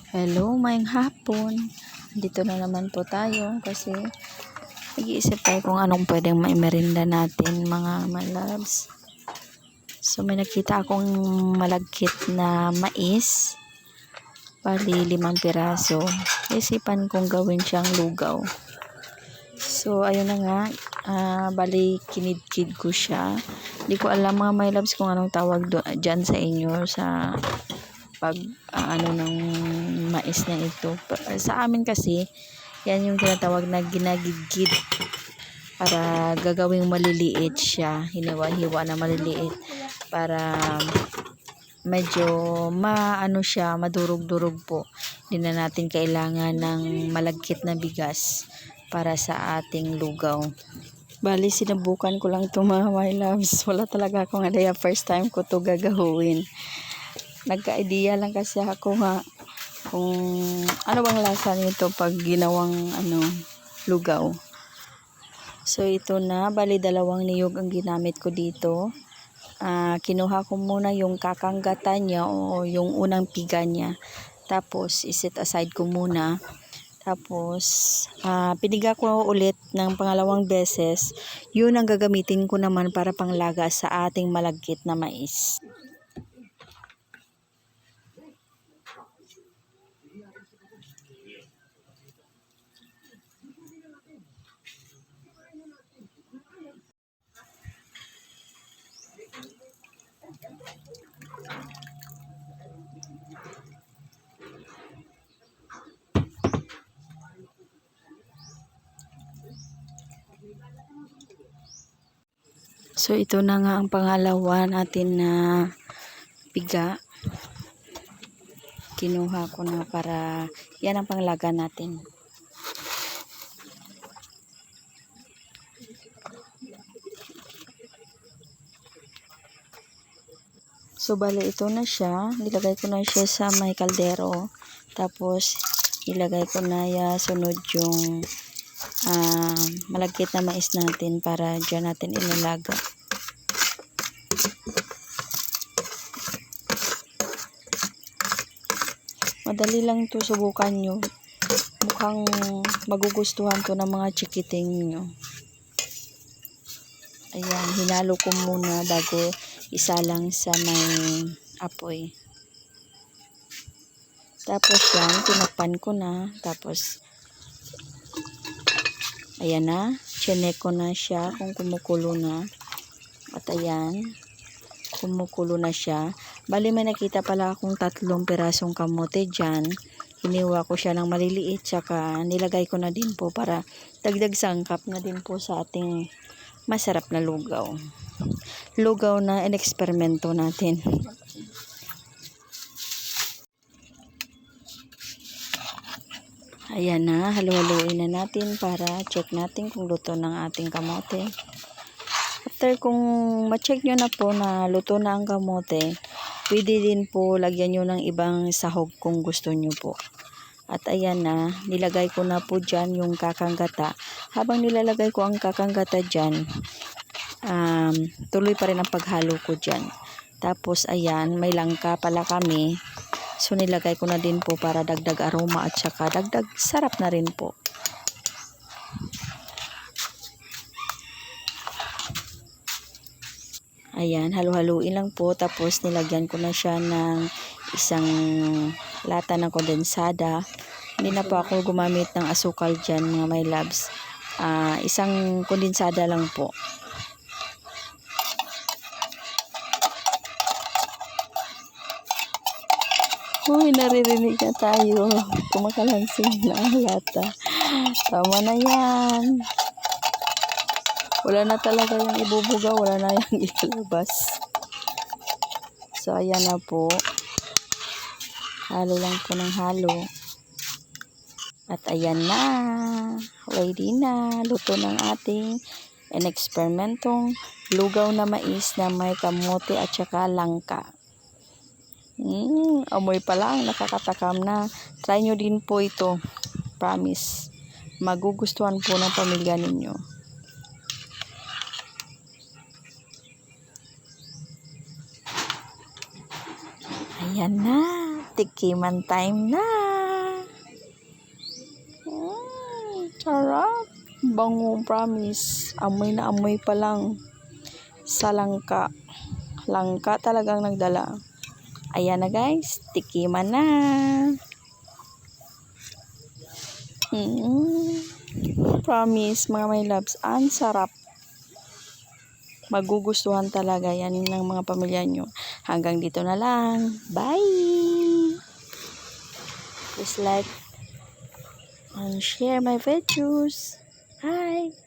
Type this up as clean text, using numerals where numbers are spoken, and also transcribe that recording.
Hello, mayang hapon. Dito na naman po tayo kasi nag-iisip tayo kung anong pwedeng maimerinda natin mga my loves. So may nakita akong malagkit na mais. Bali 5 piraso. Isipan kong gawin siyang lugaw. So ayun na nga. Bali kinidkid ko siya. Hindi ko alam mga my loves kung anong tawag dyan sa inyo sa pag ng mais na ito. Sa amin kasi yan yung tinatawag na ginagigid para gagawing maliliit siya, hiniwa-hiwa na maliliit para medyo siya, madurog-durog po. Hindi na natin kailangan ng malagkit na bigas para sa ating lugaw. Bali sinubukan ko lang ito mga my loves, wala talaga akong idea, first time ko to gagawin. Nagka-idea lang kasi ako nga kung ano bang lasa nito pag ginawang lugaw. So ito na, bali 2 niyog ang ginamit ko dito. Kinuha ko muna yung kakanggatan niya o yung unang piga niya. Tapos iset aside ko muna. Tapos piniga ko ulit ng pangalawang beses. Yun ang gagamitin ko naman para panglaga sa ating malagkit na mais. So ito na nga ang pangalawa natin na piga. Kinuha ko na para yan ang panglaga natin. So bali ito na siya, nilagay ko na siya sa may kaldero. Tapos ilagay ko na sunod yung malagkit na mais natin para dyan natin ilalaga. Madali lang to, subukan nyo. Mukhang magugustuhan to ng mga chikiting nyo. Ayan, hinalo ko muna bago isa lang sa may apoy. Tapos yan, tinakpan ko na. Tapos ayan na, chinek ko na siya kung kumukulo na. At ayan, kumukulo na siya. Bali may nakita pala akong 3 pirasong kamote dyan. Hiniwa ko siya ng maliliit, tsaka nilagay ko na din po para dagdag sangkap na din po sa ating masarap na lugaw. Lugaw na ineksperimento natin. Ayan na, halu-haluin na natin para check natin kung luto ng ating kamote. After kung ma-check nyo na po na luto na ang kamote, pwede din po lagyan nyo ng ibang sahog kung gusto nyo po. At ayan na, nilagay ko na po dyan yung kakanggata. Habang nilalagay ko ang kakanggata dyan, tuloy pa rin ang paghalo ko dyan. Tapos ayan, may langka pala kami. So nilagay ko na din po para dagdag aroma at saka dagdag sarap na rin po. Ayan, halu-haluin lang po. Tapos nilagyan ko na siya ng isang lata ng kondensada. Hindi na po ako gumamit ng asukal dyan mga my loves. Isang kondensada lang po. Uy, naririnig na tayo. Kumakalansing na ang lata. Tama na yan. Wala na talaga yung ibubuga. Wala na yung ilalabas. So, ayan na po. Halo lang po ng halo. At ayan na. Ready na. Luto ng ating ineksperimentong lugaw na mais na may kamote at saka langka. Amoy pa lang, nakakatakam na. Try nyo din po ito. Promise. Magugustuhan po ng pamilya ninyo. Ayan na. Tikiman time na. Sarap. Bango, promise. Amoy na amoy pa lang. Sa langka. Langka talagang nagdala. Ayan na guys. Tikiman na. Promise, mga my loves. Ang sarap. Magugustuhan talaga yan ng mga pamilya nyo. Hanggang dito na lang. Bye! Please like and share my videos. Bye!